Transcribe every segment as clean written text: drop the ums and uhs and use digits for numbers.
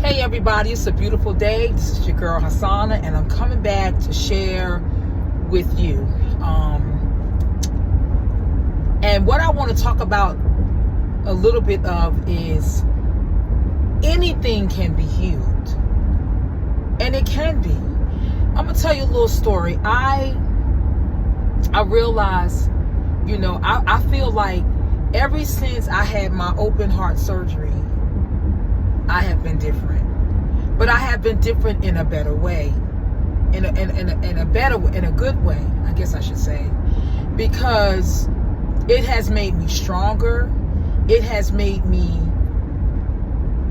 Hey everybody, it's a beautiful day. This is your girl Hassana, and I'm coming back to share with you. And what I want to talk about a little bit of is anything can be healed. And it can be. I'm going to tell you a little story. I realized, I feel like ever since I had my open heart surgery, I have been different. But I have been different in a better way. In a good way, I guess I should say. Because it has made me stronger. It has made me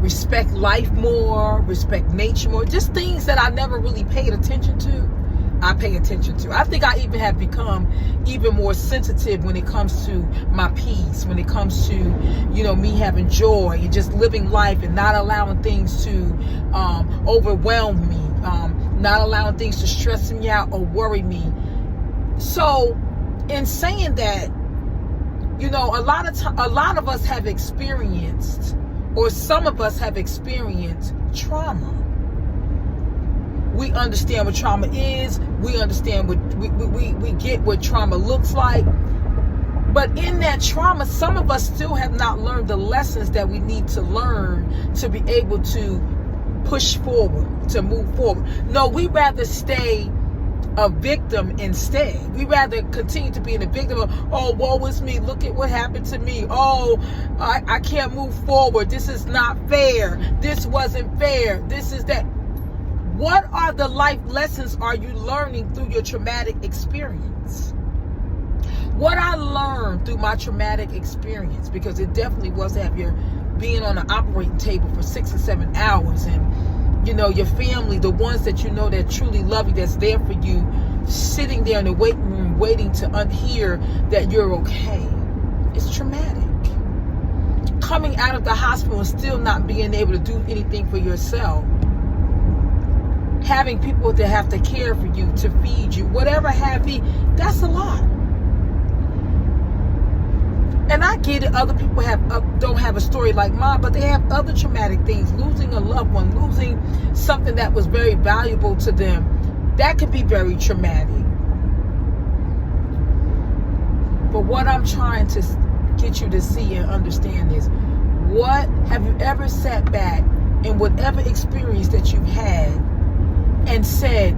respect life more, respect nature more. Just things that I never really paid attention to, I pay attention to. I think I even have become even more sensitive when it comes to my peace, when it comes to, me having joy and just living life and not allowing things to overwhelm me, not allowing things to stress me out or worry me. So in saying that, a lot of us have experienced, or some of us have experienced trauma. We understand what trauma is. We understand what we get what trauma looks like. But in that trauma, some of us still have not learned the lessons that we need to learn to be able to push forward, to move forward. No, we rather stay a victim instead. We rather continue to be in a victim of, oh, woe is me. Look at what happened to me. Oh, I can't move forward. This is not fair. This wasn't fair. This is that. What are the life lessons are you learning through your traumatic experience? What I learned through my traumatic experience, because it definitely was to have your being on an operating table for 6 or 7 hours, and your family, the ones that that truly love you, that's there for you, sitting there in the waiting room waiting to hear that you're okay. It's traumatic. Coming out of the hospital and still not being able to do anything for yourself. Having people that have to care for you, to feed you, whatever have you, that's a lot. And I get it, other people don't have a story like mine, but they have other traumatic things. Losing a loved one, losing something that was very valuable to them, that could be very traumatic. But what I'm trying to get you to see and understand is, what have you ever sat back in whatever experience that you've had and said,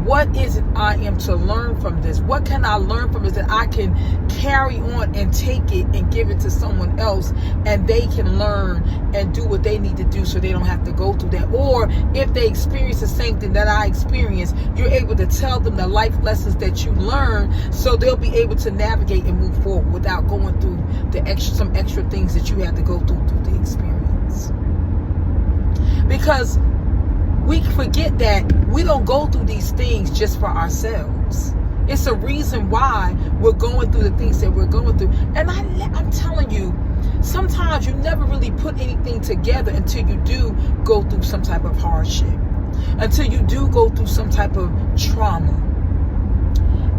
what is it I am to learn from this? What can I learn from this that I can carry on and take it and give it to someone else, and they can learn and do what they need to do so they don't have to go through that? Or if they experience the same thing that I experienced, you're able to tell them the life lessons that you learned, so they'll be able to navigate and move forward without going through some extra things that you had to go through the experience. Because we forget that we don't go through these things just for ourselves. It's a reason why we're going through the things that we're going through. And I'm telling you, sometimes you never really put anything together until you do go through some type of hardship, until you do go through some type of trauma.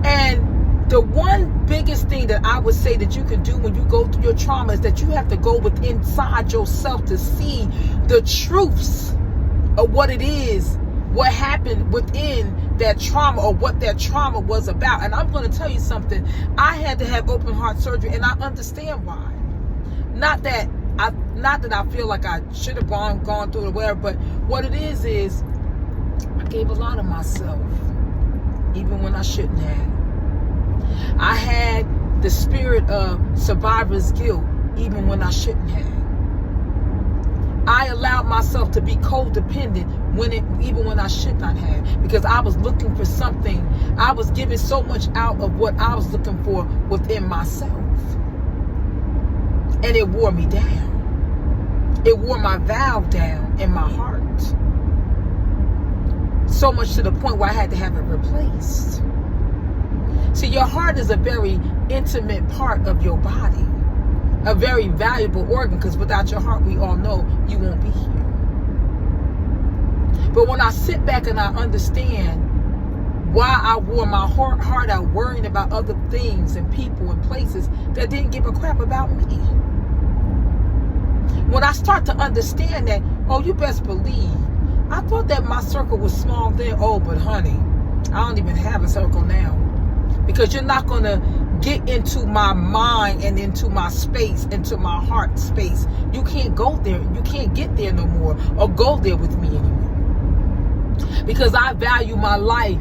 And the one biggest thing that I would say that you can do when you go through your trauma is that you have to go inside yourself to see the truths of what it is, what happened within that trauma, or what that trauma was about. And I'm going to tell you something. I had to have open heart surgery, and I understand why. Not that I feel like I should have gone through it or whatever, but what it is I gave a lot of myself, even when I shouldn't have. I had the spirit of survivor's guilt, even when I shouldn't have. I allowed myself to be codependent even when I should not have, because I was looking for something. I was giving so much out of what I was looking for within myself. And it wore me down. It wore my valve down in my heart. So much to the point where I had to have it replaced. See, your heart is a very intimate part of your body. A very valuable organ, because without your heart, we all know you won't be here. But when I sit back and I understand why I wore my heart out worrying about other things and people and places that didn't give a crap about me, When I start to understand that, oh, you best believe, I thought that my circle was small then. Oh, but honey, I don't even have a circle now. Because you're not going to get into my mind and into my space, into my heart space. You can't go there. You can't get there no more or go there with me anymore. Because I value my life.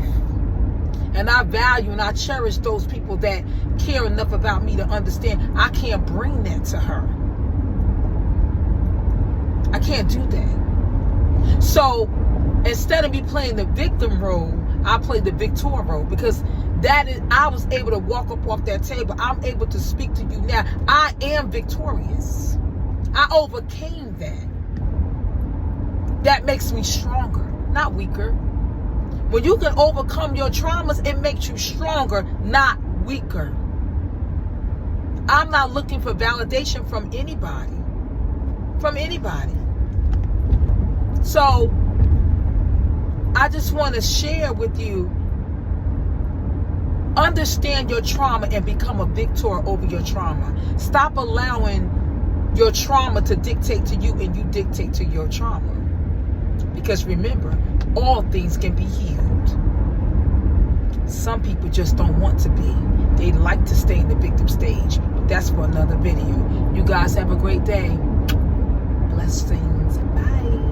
And I value and I cherish those people that care enough about me to understand I can't bring that to her. I can't do that. So instead of me playing the victim role, I play the victor role, because that is, I was able to walk up off that table. I'm able to speak to you now. I am victorious. I overcame that. That makes me stronger, not weaker. When you can overcome your traumas, it makes you stronger, not weaker. I'm not looking for validation from anybody. From anybody. So, I just want to share with you, understand your trauma and become a victor over your trauma. Stop allowing your trauma to dictate to you and you dictate to your trauma. Because remember, all things can be healed. Some people just don't want to be. They like to stay in the victim stage. But that's for another video. You guys have a great day. Blessings. Bye.